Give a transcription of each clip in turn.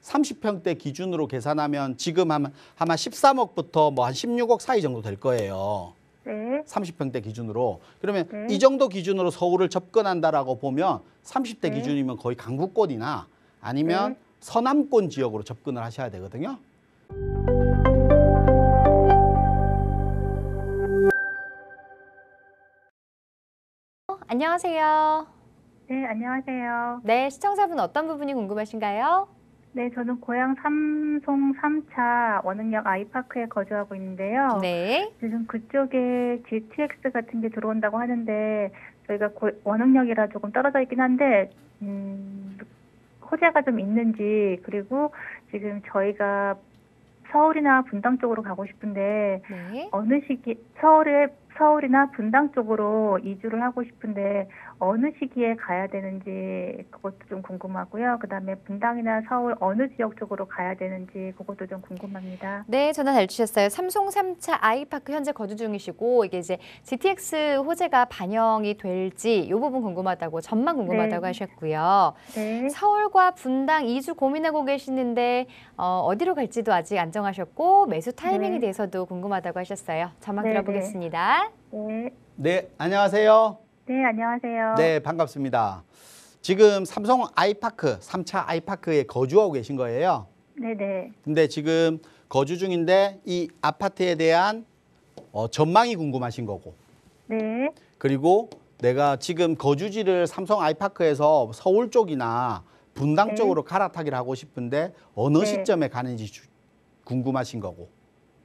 30평대 기준으로 계산하면 지금 아마 13억부터 뭐 한 16억 사이 정도 될 거예요. 네. 30평대 기준으로. 그러면 네. 이 정도 기준으로 서울을 접근한다라고 보면 30대 네. 기준이면 거의 강북권이나 아니면 네. 서남권 지역으로 접근을 하셔야 되거든요. 안녕하세요. 네, 안녕하세요. 네, 시청자분 어떤 부분이 궁금하신가요? 네, 저는 고향 삼송 3차 원흥역 아이파크에 거주하고 있는데요. 네. 지금 그쪽에 GTX 같은 게 들어온다고 하는데 저희가 원흥역이라 조금 떨어져 있긴 한데 호재가 좀 있는지, 그리고 지금 저희가 서울이나 분당 쪽으로 가고 싶은데 네. 어느 시기 서울이나 분당 쪽으로 이주를 하고 싶은데 어느 시기에 가야 되는지 그것도 좀 궁금하고요. 그다음에 분당이나 서울 어느 지역 쪽으로 가야 되는지 그것도 좀 궁금합니다. 네, 전화 잘 주셨어요. 삼송 3차 아이파크 현재 거주 중이시고 이게 이제 GTX 호재가 반영이 될지 이 부분 궁금하다고, 전망 궁금하다고 네. 하셨고요. 네. 서울과 분당 이주 고민하고 계시는데 어디로 갈지도 아직 안 정하셨고 매수 타이밍에 네. 대해서도 궁금하다고 하셨어요. 전망 네, 들어보겠습니다. 네. 네, 안녕하세요. 네, 안녕하세요. 네, 반갑습니다. 지금 삼성 아이파크, 3차 아이파크에 거주하고 계신 거예요. 네네. 근데 지금 거주 중인데 이 아파트에 대한 전망이 궁금하신 거고, 네. 그리고 내가 지금 거주지를 삼성 아이파크에서 서울 쪽이나 분당 네. 쪽으로 갈아타기를 하고 싶은데 어느 네. 시점에 가는지 궁금하신 거고,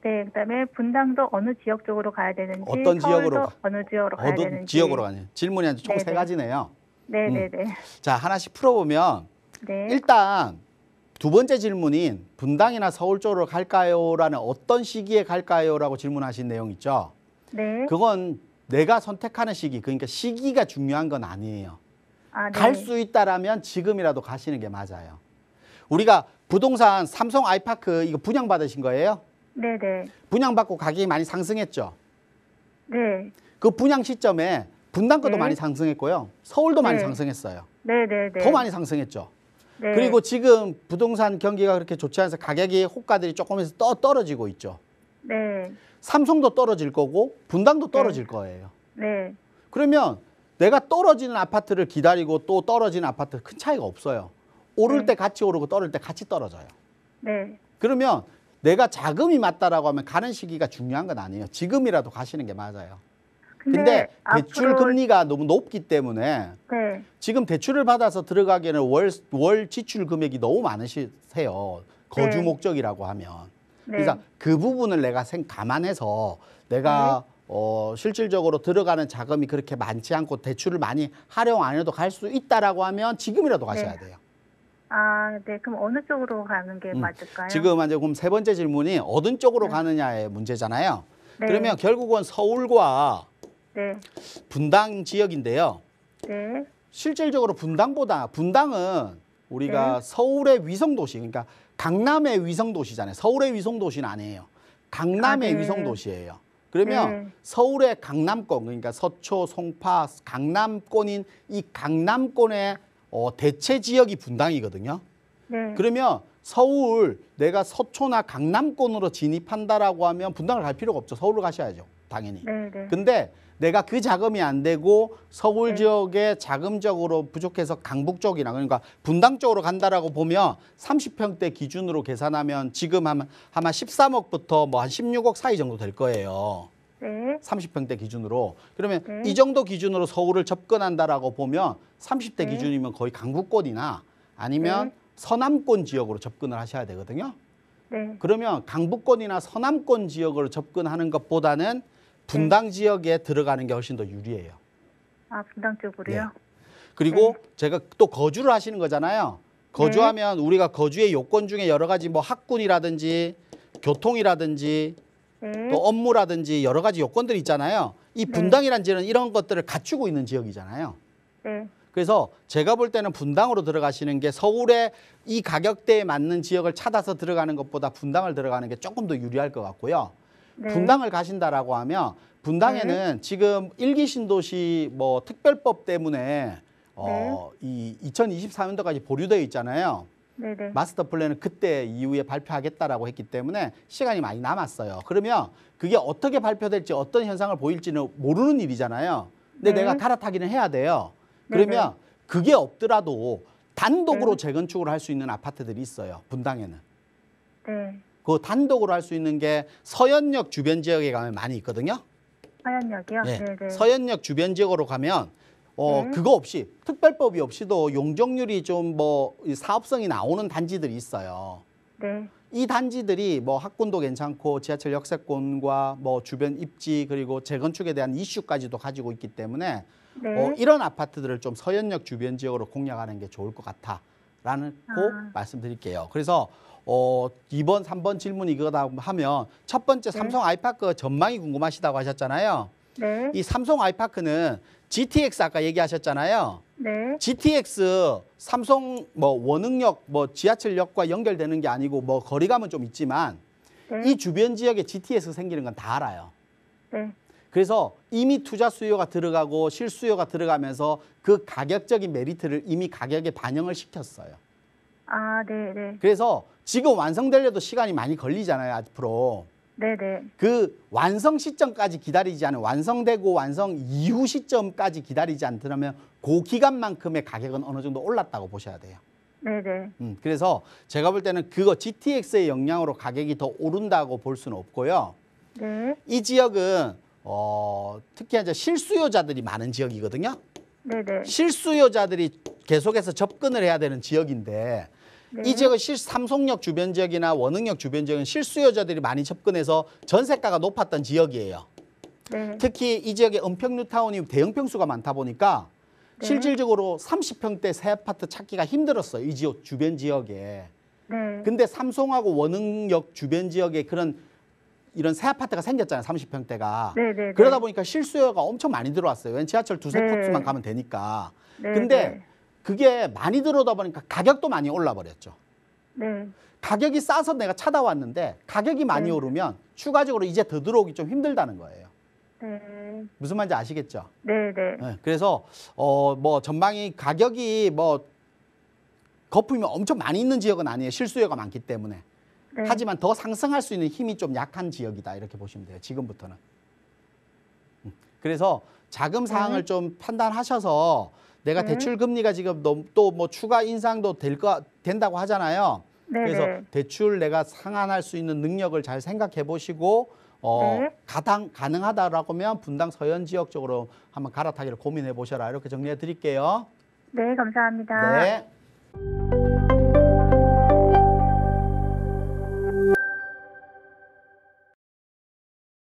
네, 그다음에 분당도 어느 지역 쪽으로 가야 되는지, 어떤 지역으로 서울도 어느 지역으로 가야 어느 되는지. 지역으로 가냐. 질문이 총 네네. 세 가지네요. 네네네. 자, 하나씩 풀어보면 네. 일단 두 번째 질문인 분당이나 서울 쪽으로 갈까요? 라는 어떤 시기에 갈까요? 라고 질문하신 내용 있죠. 네. 그건 내가 선택하는 시기, 그러니까 시기가 중요한 건 아니에요. 아, 네. 갈 수 있다라면 지금이라도 가시는 게 맞아요. 우리가 부동산 삼성 아이파크 이거 분양받으신 거예요? 네네. 분양받고 가격이 많이 상승했죠. 네. 그 분양 시점에 분당 것도 네. 많이 상승했고요. 서울도 많이 네. 상승했어요. 네네네. 더 많이 상승했죠. 네. 그리고 지금 부동산 경기가 그렇게 좋지 않아서 가격이 호가들이 조금씩 떨어지고 있죠. 네. 삼성도 떨어질 거고 분당도 떨어질 거예요. 네. 그러면 내가 떨어지는 아파트를 기다리고 또 떨어지는 아파트 큰 차이가 없어요. 오를 네. 때 같이 오르고 떨어질 때 같이 떨어져요. 네. 그러면 내가 자금이 맞다라고 하면 가는 시기가 중요한 건 아니에요. 지금이라도 가시는 게 맞아요. 근데 대출 앞으로- 금리가 너무 높기 때문에 네. 지금 대출을 받아서 들어가기에는 월 지출 금액이 너무 많으세요. 거주 네. 목적이라고 하면. 네. 그래서 그 부분을 내가 감안해서 내가 실질적으로 들어가는 자금이 그렇게 많지 않고 대출을 많이 활용 안 해도 갈 수 있다라고 하면 지금이라도 가셔야 네. 돼요. 아, 네. 그럼 어느 쪽으로 가는 게 맞을까요? 지금 이제 그럼 세 번째 질문이 어떤 쪽으로 네. 가느냐의 문제잖아요. 네. 그러면 결국은 서울과 네. 분당 지역인데요. 네. 실질적으로 분당은 우리가 네. 서울의 위성도시, 그러니까 강남의 위성도시잖아요. 서울의 위성도시는 아니에요. 강남의 아, 네. 위성도시예요. 그러면 네. 서울의 강남권, 그러니까 서초, 송파, 강남권인 이 강남권의 대체 지역이 분당이거든요. 네. 그러면 서울, 내가 서초나 강남권으로 진입한다라고 하면 분당을 갈 필요가 없죠. 서울로 가셔야죠. 당연히. 네. 네. 근데 내가 그 자금이 안 되고 서울 네. 지역에 자금적으로 부족해서 강북 쪽이나 그러니까 분당 쪽으로 간다라고 보면 30평대 기준으로 계산하면 지금 아마 13억부터 뭐 한 16억 사이 정도 될 거예요. 네. 30평대 기준으로. 그러면 네. 이 정도 기준으로 서울을 접근한다라고 보면 30대 네. 기준이면 거의 강북권이나 아니면 네. 서남권 지역으로 접근을 하셔야 되거든요. 네. 그러면 강북권이나 서남권 지역으로 접근하는 것보다는 분당 지역에 들어가는 게 훨씬 더 유리해요. 아, 분당 쪽으로요? 네. 그리고 네. 제가 또 거주를 하시는 거잖아요. 거주하면 우리가 거주의 요건 중에 여러 가지 뭐 학군이라든지 교통이라든지 네. 또 업무라든지 여러 가지 요건들이 있잖아요. 이 분당이란 지역은 이런 것들을 갖추고 있는 지역이잖아요. 네. 그래서 제가 볼 때는 분당으로 들어가시는 게 서울의 이 가격대에 맞는 지역을 찾아서 들어가는 것보다 분당을 들어가는 게 조금 더 유리할 것 같고요. 네. 분당을 가신다라고 하면 분당에는 지금 일기 신도시 뭐 특별법 때문에 이 2024년도까지 보류되어 있잖아요. 네네. 마스터 플랜은 그때 이후에 발표하겠다라고 했기 때문에 시간이 많이 남았어요. 그러면 그게 어떻게 발표될지 어떤 현상을 보일지는 모르는 일이잖아요. 근데 네. 내가 갈아타기는 해야 돼요. 그러면 그게 없더라도 단독으로 재건축을 할 수 있는 아파트들이 있어요. 분당에는. 네. 그 단독으로 할 수 있는 게 서현역 주변 지역에 가면 많이 있거든요. 화연역이요? 네. 네네. 서현역 주변 지역으로 가면 네. 그거 없이 특별법이 없이도 용적률이 좀 뭐 사업성이 나오는 단지들이 있어요. 네. 이 단지들이 뭐 학군도 괜찮고 지하철 역세권과 뭐 주변 입지 그리고 재건축에 대한 이슈까지도 가지고 있기 때문에 네. 이런 아파트들을 좀 서현역 주변 지역으로 공략하는 게 좋을 것 같다라는 꼭 말씀드릴게요. 그래서 이번 3번 질문이 이거다 하면 첫 번째 삼성 아이파크 전망이 궁금하시다고 하셨잖아요. 네. 이 삼성 아이파크는 GTX 아까 얘기하셨잖아요. 네. GTX 삼성 뭐 원흥역 뭐 지하철역과 연결되는 게 아니고 뭐 거리감은 좀 있지만 네. 이 주변 지역에 GTX 생기는 건 다 알아요. 네. 그래서 이미 투자 수요가 들어가고 실수요가 들어가면서 그 가격적인 메리트를 이미 가격에 반영을 시켰어요. 아, 네네. 그래서 지금 완성되려도 시간이 많이 걸리잖아요, 앞으로. 네네. 그 완성 시점까지 기다리지 않으면 완성되고 완성 이후 시점까지 기다리지 않더라면 그 기간만큼의 가격은 어느 정도 올랐다고 보셔야 돼요. 네네. 그래서 제가 볼 때는 그거 GTX의 영향으로 가격이 더 오른다고 볼 수는 없고요. 네. 이 지역은 특히 이제 실수요자들이 많은 지역이거든요. 네네. 실수요자들이 계속해서 접근을 해야 되는 지역인데 네. 이 지역은 삼성역 주변 지역이나 원흥역 주변 지역은 실수요자들이 많이 접근해서 전세가가 높았던 지역이에요. 네. 특히 이 지역에 은평 뉴타운이 대형 평수가 많다 보니까 네. 실질적으로 30평대 새 아파트 찾기가 힘들었어요. 이 지역 주변 지역에. 네. 근데 삼성하고 원흥역 주변 지역에 이런 새 아파트가 생겼잖아요. 30평대가. 네네. 그러다 보니까 실수요가 엄청 많이 들어왔어요. 왠 지하철 두세 네. 코스만 가면 되니까. 네. 근데 그게 많이 들어오다 보니까 가격도 많이 올라버렸죠. 네. 가격이 싸서 내가 찾아왔는데 가격이 많이 네. 오르면 추가적으로 이제 더 들어오기 좀 힘들다는 거예요. 네. 무슨 말인지 아시겠죠? 네네. 네, 그래서 뭐 전망이 가격이 뭐 거품이 엄청 많이 있는 지역은 아니에요. 실수요가 많기 때문에. 네. 하지만 더 상승할 수 있는 힘이 좀 약한 지역이다 이렇게 보시면 돼요. 지금부터는. 그래서 자금 사항을 좀 판단하셔서 내가 네. 대출 금리가 지금 또 뭐 추가 인상도 된다고 하잖아요. 네네. 그래서 대출 내가 상환할 수 있는 능력을 잘 생각해 보시고 네. 가능하다라고 하면 분당 서현 지역 쪽으로 한번 갈아타기를 고민해 보셔라. 이렇게 정리해 드릴게요. 네, 감사합니다. 네.